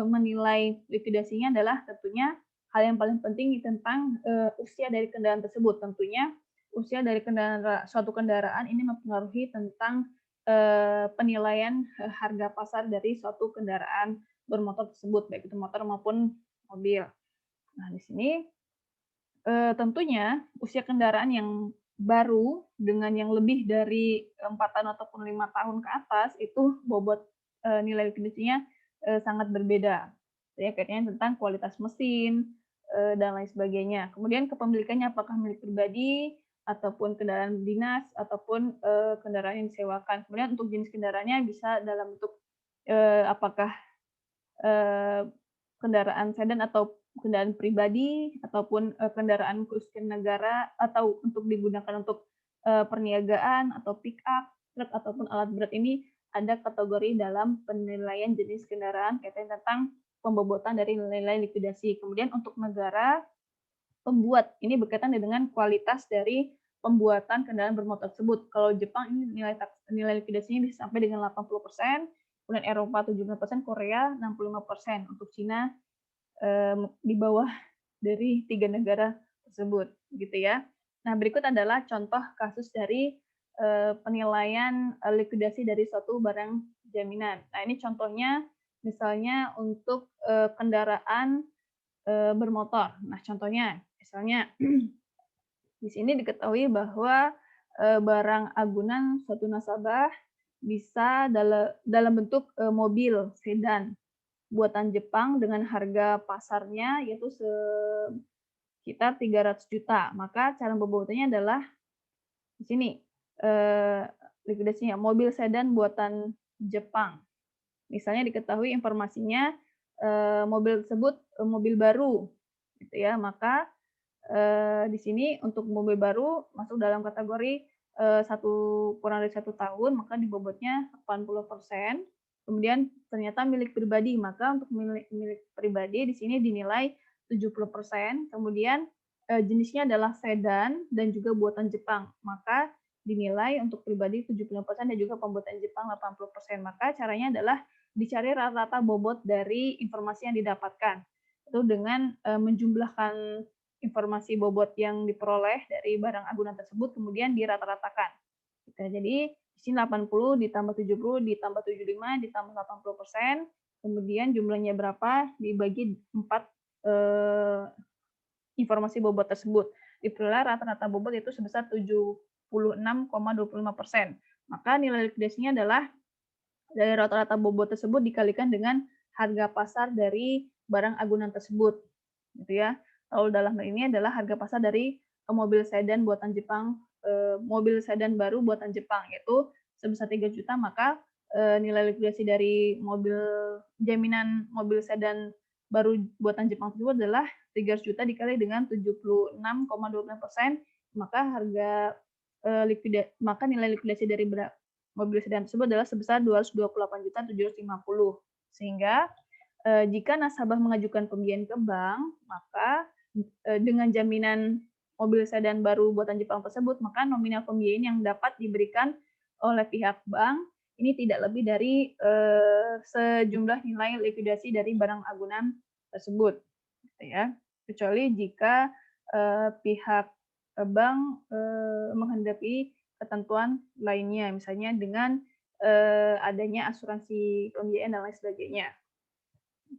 menilai likuidasinya adalah tentunya hal yang paling penting tentang usia dari kendaraan tersebut. Tentunya usia dari suatu kendaraan ini mempengaruhi tentang penilaian harga pasar dari suatu kendaraan bermotor tersebut, baik itu motor maupun mobil. Nah, di sini tentunya usia kendaraan yang baru dengan yang lebih dari 4 tahun ataupun 5 tahun ke atas itu bobot nilai likuidasinya sangat berbeda. Ya, kaitannya tentang kualitas mesin dan lain sebagainya. Kemudian kepemilikannya apakah milik pribadi ataupun kendaraan dinas ataupun kendaraan yang disewakan. Kemudian untuk jenis kendaraannya bisa dalam bentuk apakah eee, kendaraan sedan atau kendaraan pribadi ataupun, kendaraan khusus negara atau untuk digunakan untuk, perniagaan atau pick up, truk ataupun alat berat ini ada kategori dalam penilaian jenis kendaraan kaitan tentang pembobotan dari nilai likuidasi. Kemudian untuk negara pembuat, ini berkaitan dengan kualitas dari pembuatan kendaraan bermotor tersebut. Kalau Jepang ini nilai likuidasinya bisa sampai dengan 80%, kemudian Eropa 75%, Korea 65%. Untuk Cina di bawah dari 3 negara tersebut, gitu ya. Nah, berikut adalah contoh kasus dari penilaian likuidasi dari suatu barang jaminan. Nah, ini contohnya misalnya untuk kendaraan bermotor. Nah, contohnya misalnya di sini diketahui bahwa barang agunan suatu nasabah bisa dalam bentuk mobil sedan buatan Jepang dengan harga pasarnya yaitu sekitar 300 juta. Maka cara pembuatannya adalah di sini eh, likuidasinya mobil sedan buatan Jepang. Misalnya diketahui informasinya mobil tersebut mobil baru, gitu ya. Maka di sini untuk mobil baru masuk dalam kategori kurang dari 1 tahun, maka dibobotnya 80%. Kemudian ternyata milik pribadi, maka untuk milik pribadi di sini dinilai 70%. Kemudian jenisnya adalah sedan dan juga buatan Jepang, maka dinilai untuk pribadi 70% dan juga pembuatan Jepang 80%. Maka caranya adalah dicari rata-rata bobot dari informasi yang didapatkan. Itu dengan menjumlahkan informasi bobot yang diperoleh dari barang agunan tersebut kemudian dirata-ratakan. Jadi di sini 80 ditambah 70 ditambah 75 ditambah 80%, kemudian jumlahnya berapa dibagi 4 informasi bobot tersebut. Diperoleh rata-rata bobot itu sebesar 76,25%. Maka nilai likuidasinya adalah dari rata-rata bobot tersebut dikalikan dengan harga pasar dari barang agunan tersebut, gitu ya. Kalau dalam hal ini adalah harga pasar dari mobil sedan buatan Jepang, mobil sedan baru buatan Jepang, yaitu sebesar 3 juta, maka nilai likuidasi dari jaminan mobil sedan baru buatan Jepang tersebut adalah 300 juta dikali dengan 76,25%, maka maka nilai likuidasi dari mobil sedan tersebut adalah sebesar 228.750. Sehingga jika nasabah mengajukan pembiayaan ke bank, maka dengan jaminan mobil sedan baru buatan Jepang tersebut, maka nominal pembiayaan yang dapat diberikan oleh pihak bank ini tidak lebih dari sejumlah nilai likuidasi dari barang agunan tersebut, gitu ya. Kecuali jika pihak bank menghendaki ketentuan lainnya, misalnya dengan adanya asuransi pembiayaan dan lain sebagainya.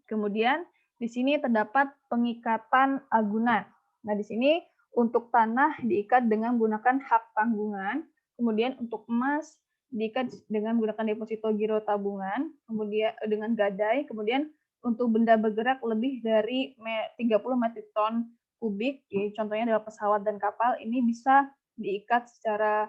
Kemudian di sini terdapat pengikatan agunan. Nah, di sini untuk tanah diikat dengan menggunakan hak tanggungan, kemudian untuk emas diikat dengan menggunakan deposito giro tabungan, kemudian dengan gadai, kemudian untuk benda bergerak lebih dari 30 metrik ton kubik, ya, contohnya adalah pesawat dan kapal, ini bisa diikat secara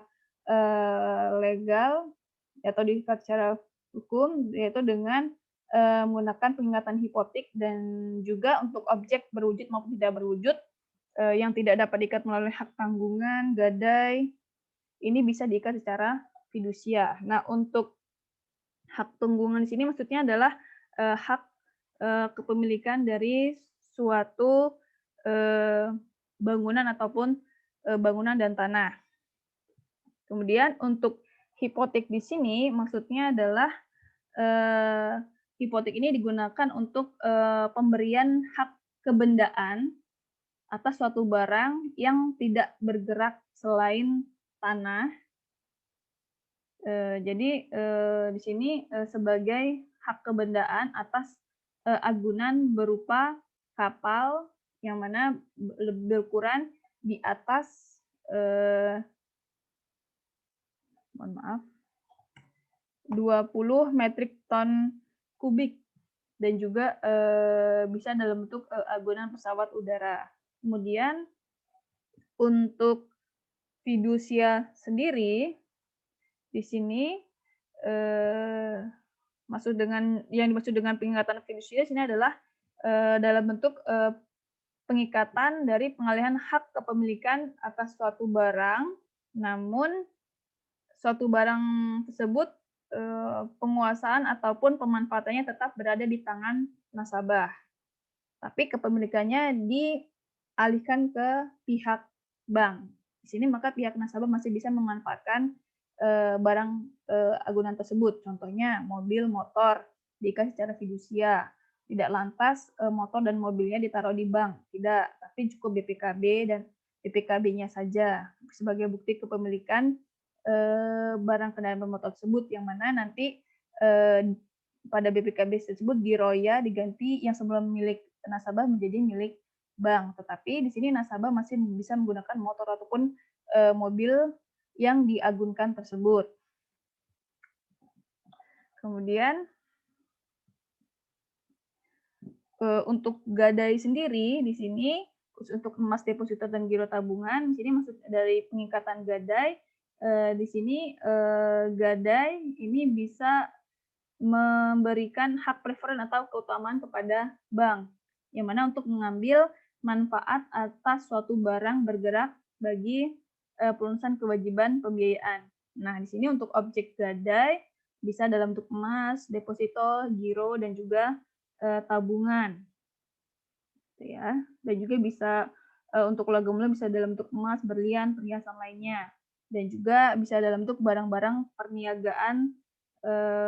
legal atau diikat secara hukum, yaitu dengan menggunakan pengingatan hipotek dan juga untuk objek berwujud maupun tidak berwujud yang tidak dapat diikat melalui hak tanggungan, gadai, ini bisa diikat secara fidusia. Nah, untuk hak tanggungan di sini maksudnya adalah hak kepemilikan dari suatu bangunan ataupun bangunan dan tanah. Kemudian untuk hipotek di sini maksudnya adalah hipotek ini digunakan untuk pemberian hak kebendaan atas suatu barang yang tidak bergerak selain tanah. Jadi di sini sebagai hak kebendaan atas agunan berupa kapal yang mana berukuran di atas mohon maaf 20 metrik ton kubik dan juga bisa dalam bentuk agunan pesawat udara. Kemudian untuk fidusia sendiri di sini Yang dimaksud dengan pengikatan fidusia di sini adalah dalam bentuk pengikatan dari pengalihan hak kepemilikan atas suatu barang, namun suatu barang tersebut penguasaan ataupun pemanfaatannya tetap berada di tangan nasabah, tapi kepemilikannya dialihkan ke pihak bank. Di sini maka pihak nasabah masih bisa memanfaatkan barang agunan tersebut. Contohnya mobil, motor diikat secara fidusia. Tidak lantas motor dan mobilnya ditaruh di bank, tidak, tapi cukup BPKB dan BPKB-nya saja sebagai bukti kepemilikan barang kendaraan bermotor tersebut, yang mana nanti pada BPKB tersebut diroya diganti yang sebelum milik nasabah menjadi milik bank. Tetapi di sini nasabah masih bisa menggunakan motor ataupun mobil yang diagunkan tersebut. Kemudian untuk gadai sendiri di sini khusus untuk emas deposito dan giro tabungan, di sini maksud dari pengikatan gadai di sini gadai ini bisa memberikan hak preferen atau keutamaan kepada bank, yang mana untuk mengambil manfaat atas suatu barang bergerak bagi pelunasan kewajiban pembiayaan. Nah, di sini untuk objek gadai bisa dalam bentuk emas, deposito, giro, dan juga tabungan. Ya, dan juga bisa untuk logam mulia bisa dalam bentuk emas, berlian, perhiasan lainnya, dan juga bisa dalam bentuk barang-barang perniagaan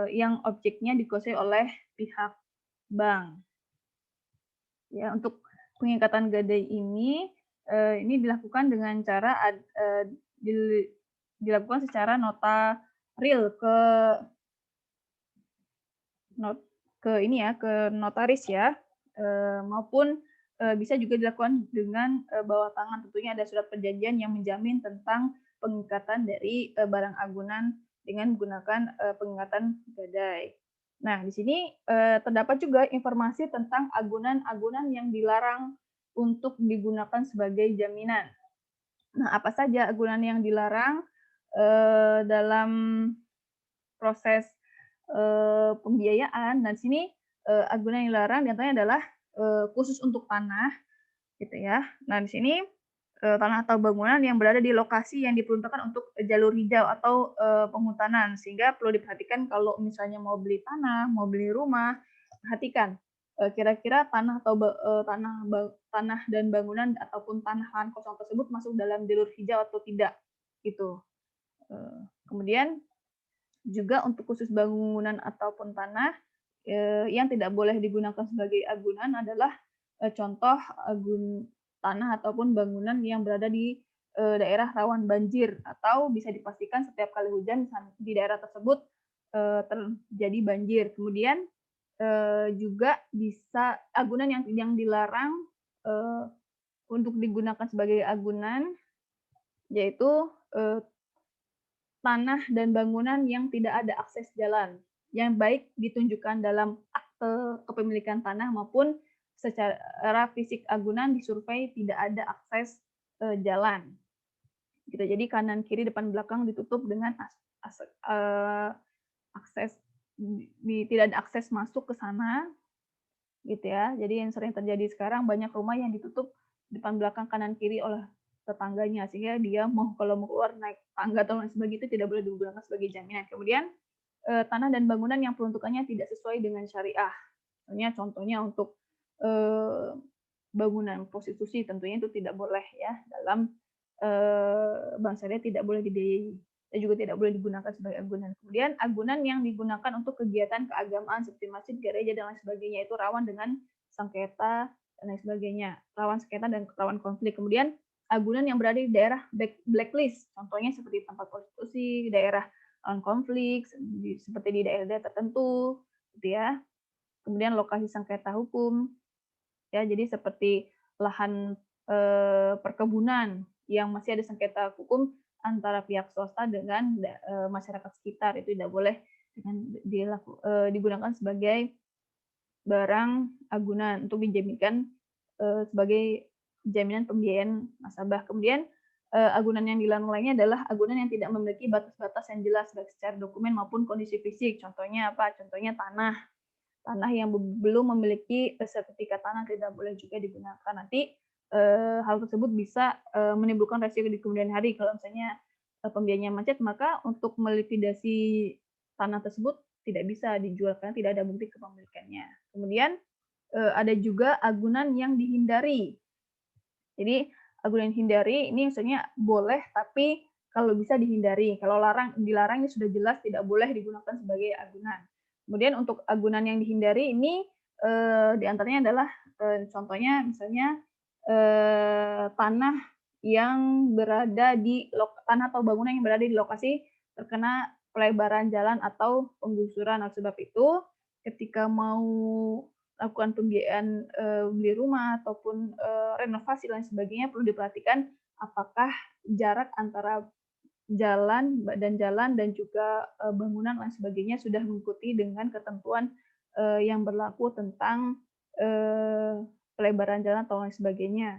yang objeknya dikuasai oleh pihak bank. Ya, untuk pengikatan gadai ini dilakukan dengan cara dilakukan secara nota real ke notaris ya, maupun bisa juga dilakukan dengan bawah tangan. Tentunya ada surat perjanjian yang menjamin tentang pengikatan dari barang agunan dengan menggunakan pengikatan gadai. Nah, di sini terdapat juga informasi tentang agunan-agunan yang dilarang untuk digunakan sebagai jaminan. Nah, apa saja agunan yang dilarang dalam proses pembiayaan? Dan di sini agunan yang dilarang diantaranya adalah khusus untuk tanah, gitu ya. Nah, di sini tanah atau bangunan yang berada di lokasi yang diperuntukkan untuk jalur hijau atau penghutanan, sehingga perlu diperhatikan kalau misalnya mau beli tanah, mau beli rumah, perhatikan kira-kira tanah atau tanah dan bangunan ataupun tanah lahan kosong tersebut masuk dalam jalur hijau atau tidak, gitu. Kemudian juga untuk khusus bangunan ataupun tanah yang tidak boleh digunakan sebagai agunan adalah contoh tanah ataupun bangunan yang berada di daerah rawan banjir, atau bisa dipastikan setiap kali hujan di daerah tersebut terjadi banjir. Kemudian juga bisa agunan yang dilarang untuk digunakan sebagai agunan, yaitu tanah dan bangunan yang tidak ada akses jalan, yang baik ditunjukkan dalam akte kepemilikan tanah maupun secara fisik agunan disurvei tidak ada akses jalan. Gitu. Jadi kanan kiri depan belakang ditutup dengan akses tidak ada akses masuk ke sana, gitu ya. Jadi yang sering terjadi sekarang banyak rumah yang ditutup depan belakang kanan kiri oleh tetangganya, sehingga dia kalau mau keluar naik tangga atau lain sebagainya itu tidak boleh digunakan sebagai jaminan. Kemudian tanah dan bangunan yang peruntukannya tidak sesuai dengan syariah. Contohnya untuk bangunan prostitusi, tentunya itu tidak boleh ya, dalam bank syariah tidak boleh dibiayai dan juga tidak boleh digunakan sebagai agunan. Kemudian agunan yang digunakan untuk kegiatan keagamaan seperti masjid, gereja, dan lain sebagainya itu rawan dengan sengketa dan lain sebagainya, rawan sengketa dan rawan konflik. Kemudian agunan yang berada di daerah blacklist, contohnya seperti tempat prostitusi, daerah konflik, seperti di daerah tertentu, gitu ya. Kemudian lokasi sengketa hukum, ya, jadi seperti lahan perkebunan yang masih ada sengketa hukum antara pihak swasta dengan masyarakat sekitar, itu tidak boleh digunakan sebagai barang agunan untuk dijaminkan sebagai jaminan pembiayaan nasabah. Kemudian agunan yang dilarang lainnya adalah agunan yang tidak memiliki batas-batas yang jelas baik secara dokumen maupun kondisi fisik. Contohnya apa? Contohnya tanah. Tanah yang belum memiliki sertifikat tanah tidak boleh juga digunakan. Nanti hal tersebut bisa menimbulkan resiko di kemudian hari. Kalau misalnya pembiayanya macet, maka untuk melikuidasi tanah tersebut tidak bisa dijual karena tidak ada bukti kepemilikannya. Kemudian ada juga agunan yang dihindari. Jadi agunan hindari ini maksudnya boleh tapi kalau bisa dihindari. Kalau dilarang ini sudah jelas tidak boleh digunakan sebagai agunan. Kemudian untuk agunan yang dihindari ini diantaranya adalah contohnya misalnya tanah yang berada di tanah atau bangunan yang berada di lokasi terkena pelebaran jalan atau penggusuran. Oleh sebab itu, ketika mau lakukan pembiayaan beli rumah ataupun renovasi dan sebagainya perlu diperhatikan apakah jarak antara jalan dan juga bangunan dan sebagainya sudah mengikuti dengan ketentuan yang berlaku tentang pelebaran jalan atau lain sebagainya.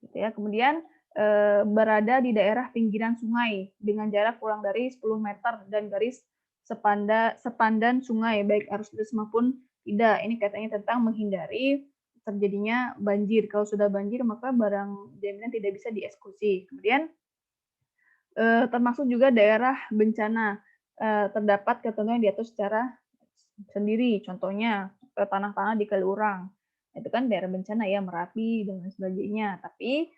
Gitu ya. Kemudian berada di daerah pinggiran sungai dengan jarak kurang dari 10 meter dan garis sepandan sungai baik arus deras maupun tidak. Ini katanya tentang menghindari terjadinya banjir. Kalau sudah banjir maka barang jaminan tidak bisa dieksekusi. Kemudian termasuk juga daerah bencana terdapat ketentuan yang diatur secara sendiri. Contohnya tanah-tanah di Kaliurang. Itu kan daerah bencana ya, Merapi dan lain sebagainya. Tapi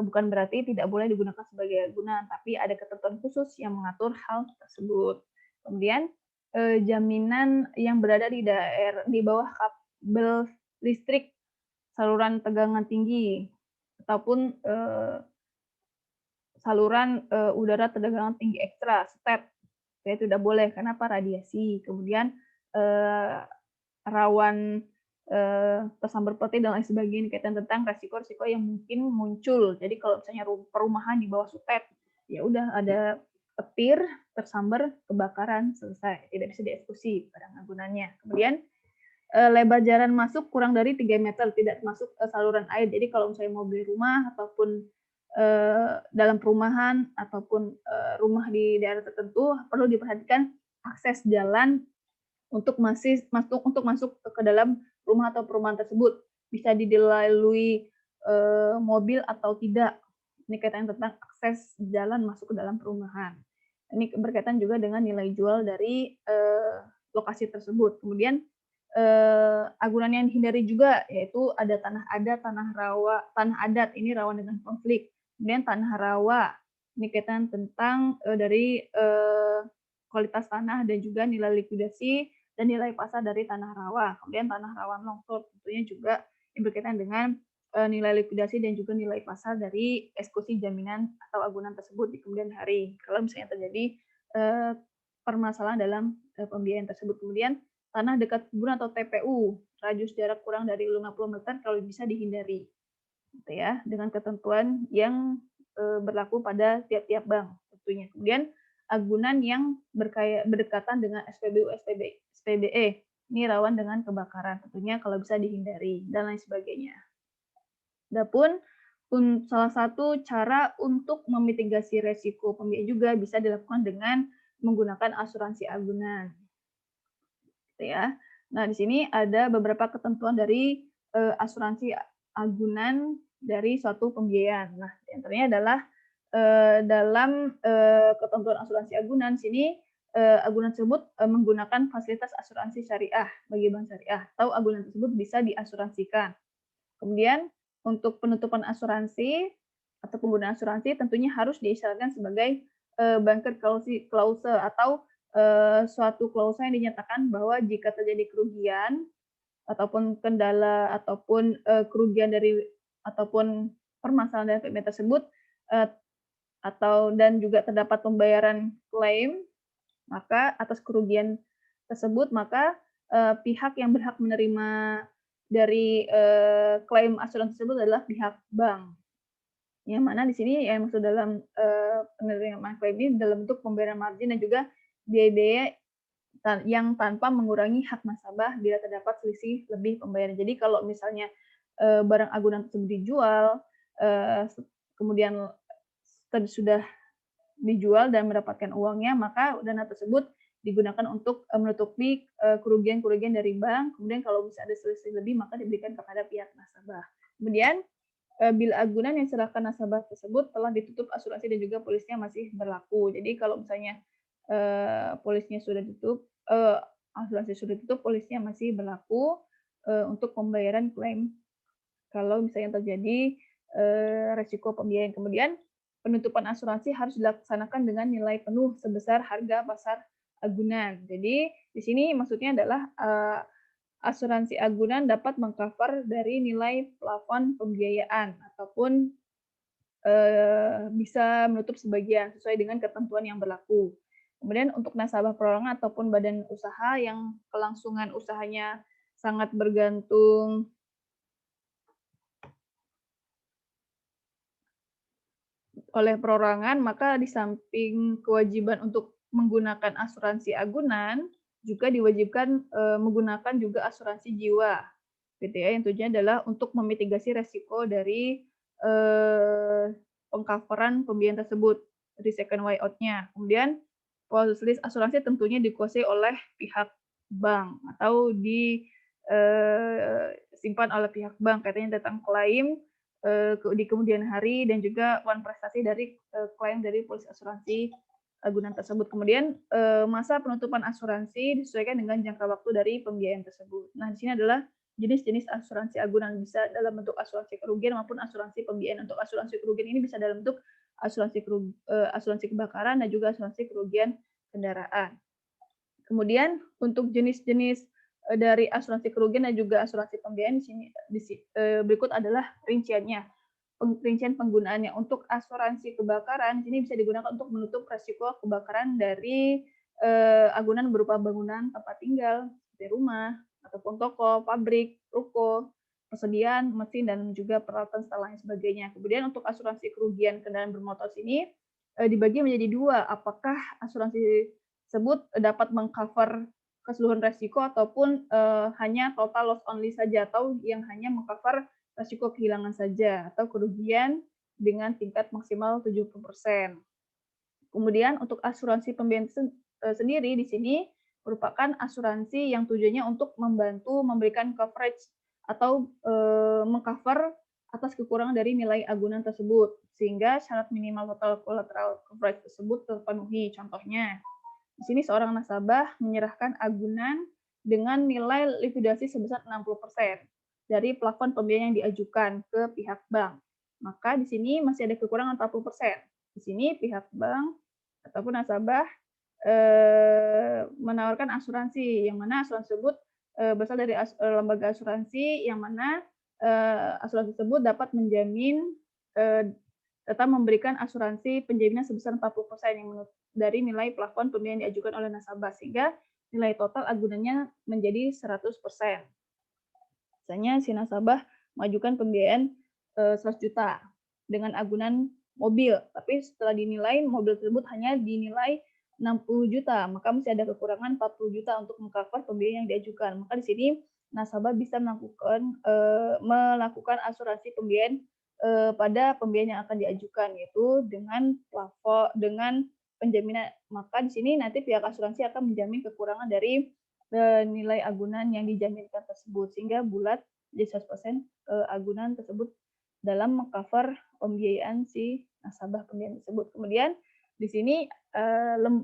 bukan berarti tidak boleh digunakan sebagai agunan, tapi ada ketentuan khusus yang mengatur hal tersebut. Kemudian jaminan yang berada di bawah kabel listrik saluran tegangan tinggi ataupun saluran udara tegangan tinggi ekstra (STEP). Itu tidak boleh karena apa? Radiasi. Kemudian rawan tersambar petir dan lain sebagainya kaitan tentang resiko-resiko yang mungkin muncul. Jadi kalau misalnya perumahan di bawah STEP, ya udah ada petir, tersambar, kebakaran, selesai. Tidak bisa dieksekusi barang agunannya. Kemudian lebar jalan masuk kurang dari 3 meter, tidak masuk saluran air. Jadi kalau misalnya mau beli rumah ataupun dalam perumahan ataupun rumah di daerah tertentu perlu diperhatikan akses jalan untuk masuk ke dalam rumah atau perumahan tersebut. Bisa dilalui mobil atau tidak. Ini kaitan tentang akses jalan masuk ke dalam perumahan. Ini berkaitan juga dengan nilai jual dari lokasi tersebut. Kemudian agunan yang dihindari juga yaitu ada tanah adat, tanah adat ini rawan dengan konflik. Kemudian tanah rawa, ini kaitan tentang dari kualitas tanah dan juga nilai likuidasi dan nilai pasar dari tanah rawa. Kemudian tanah rawan longsor tentunya juga yang berkaitan dengan nilai likuidasi dan juga nilai pasar dari eksekusi jaminan atau agunan tersebut di kemudian hari. Kalau misalnya terjadi permasalahan dalam pembiayaan tersebut. Kemudian tanah dekat kebun atau TPU, radius jarak kurang dari 50 meter kalau bisa dihindari. Gitu ya, dengan ketentuan yang berlaku pada tiap-tiap bank tentunya. Kemudian agunan yang berdekatan dengan SPBU, SPBE, ini rawan dengan kebakaran tentunya kalau bisa dihindari dan lain sebagainya. Adapun salah satu cara untuk memitigasi resiko pembiayaan juga bisa dilakukan dengan menggunakan asuransi agunan. Gitu ya. Nah, di sini ada beberapa ketentuan dari asuransi agunan dari suatu pembiayaan. Nah, di antaranya adalah dalam ketentuan asuransi agunan sini agunan tersebut menggunakan fasilitas asuransi syariah bagi bank syariah atau agunan tersebut bisa diasuransikan. Kemudian untuk penutupan asuransi atau penggunaan asuransi tentunya harus diisyaratkan sebagai banker clause atau suatu klausa yang dinyatakan bahwa jika terjadi kerugian ataupun kendala ataupun kerugian dari ataupun permasalahan dari pembiayaan tersebut dan juga terdapat pembayaran klaim maka atas kerugian tersebut maka pihak yang berhak menerima dari klaim asuransi tersebut adalah pihak bank. Yang mana di sini yang maksud dalam penerimaan klaim ini dalam bentuk pembayaran margin dan juga biaya-biaya yang tanpa mengurangi hak nasabah bila terdapat selisih lebih pembayaran. Jadi kalau misalnya barang agunan tersebut dijual, kemudian sudah dijual dan mendapatkan uangnya, maka dana tersebut digunakan untuk menutupi kerugian-kerugian dari bank. Kemudian kalau bisa ada selisih lebih, maka diberikan kepada pihak nasabah. Kemudian bila agunan yang diserahkan nasabah tersebut telah ditutup asuransi dan juga polisnya masih berlaku. Jadi kalau misalnya polisnya sudah ditutup, asuransi sudah ditutup, polisnya masih berlaku untuk pembayaran klaim kalau misalnya terjadi resiko pembiayaan. Kemudian penutupan asuransi harus dilaksanakan dengan nilai penuh sebesar harga pasar agunan. Jadi di sini maksudnya adalah asuransi agunan dapat mengcover dari nilai plafon pembiayaan ataupun bisa menutup sebagian sesuai dengan ketentuan yang berlaku. Kemudian untuk nasabah perorangan ataupun badan usaha yang kelangsungan usahanya sangat bergantung oleh perorangan, maka di samping kewajiban untuk menggunakan asuransi agunan, juga diwajibkan menggunakan juga asuransi jiwa PTA yang tujuannya adalah untuk memitigasi resiko dari pengcoveran pembiayaan tersebut dari second buyout-nya. Kemudian polis asuransi tentunya dikuasai oleh pihak bank atau disimpan oleh pihak bank, katanya tentang klaim di kemudian hari dan juga uang prestasi dari klaim dari polis asuransi agunan tersebut. Kemudian masa penutupan asuransi disesuaikan dengan jangka waktu dari pembiayaan tersebut. Nah, di sini adalah jenis-jenis asuransi agunan, bisa dalam bentuk asuransi kerugian maupun asuransi pembiayaan. Untuk asuransi kerugian ini bisa dalam bentuk asuransi kebakaran dan juga asuransi kerugian kendaraan. Kemudian untuk jenis-jenis dari asuransi kerugian dan juga asuransi pembiayaan di sini berikut adalah rinciannya. Rincian penggunaannya untuk asuransi kebakaran di sini bisa digunakan untuk menutup resiko kebakaran dari agunan berupa bangunan tempat tinggal seperti rumah ataupun toko, pabrik, ruko, persediaan mesin dan juga peralatan serta lain sebagainya. Kemudian untuk asuransi kerugian kendaraan bermotor sini dibagi menjadi dua, apakah asuransi tersebut dapat mengcover keseluruhan resiko ataupun hanya total loss only saja atau yang hanya mengcover resiko kehilangan saja atau kerugian dengan tingkat maksimal 70%. Kemudian untuk asuransi pembiayaan sendiri di sini merupakan asuransi yang tujuannya untuk membantu memberikan coverage atau mengcover atas kekurangan dari nilai agunan tersebut sehingga syarat minimal total collateral coverage tersebut terpenuhi. Contohnya, di sini seorang nasabah menyerahkan agunan dengan nilai likuidasi sebesar 60% dari plafon pembiayaan yang diajukan ke pihak bank. Maka di sini masih ada kekurangan 40%. Di sini pihak bank ataupun nasabah menawarkan asuransi, yang mana asuransi tersebut berasal dari lembaga asuransi, yang mana asuransi tersebut dapat menjamin tetap memberikan asuransi penjaminan sebesar 40% yang dari nilai plafon pembiayaan diajukan oleh nasabah, sehingga nilai total agunannya menjadi 100%. Misalnya si nasabah mengajukan pembiayaan 100 juta dengan agunan mobil, tapi setelah dinilai mobil tersebut hanya dinilai 60 juta, maka masih ada kekurangan 40 juta untuk mengcover pembiayaan yang diajukan. Maka di sini nasabah bisa melakukan asuransi pembiayaan pada pembiayaan yang akan diajukan, yaitu dengan plafon dengan penjaminan. Maka di sini nanti pihak asuransi akan menjamin kekurangan dari nilai agunan yang dijaminkan tersebut sehingga bulat jadi 100% agunan tersebut dalam mengcover pembiayaan si nasabah pembiayaan tersebut. Kemudian di sini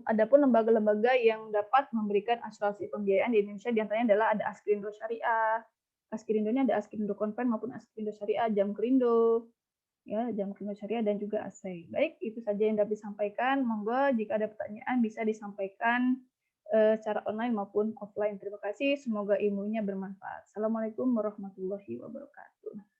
adapun lembaga-lembaga yang dapat memberikan asuransi pembiayaan di Indonesia diantaranya adalah ada Askrindo Syariah. Askrindo ini ada Askrindo Konven maupun Askrindo Syariah, Jamkrindo, ya, Jamkrindo Syariah dan juga ASEI. Baik, itu saja yang dapat disampaikan. Monggo jika ada pertanyaan bisa disampaikan secara online maupun offline. Terima kasih, semoga ilmunya bermanfaat. Assalamualaikum warahmatullahi wabarakatuh.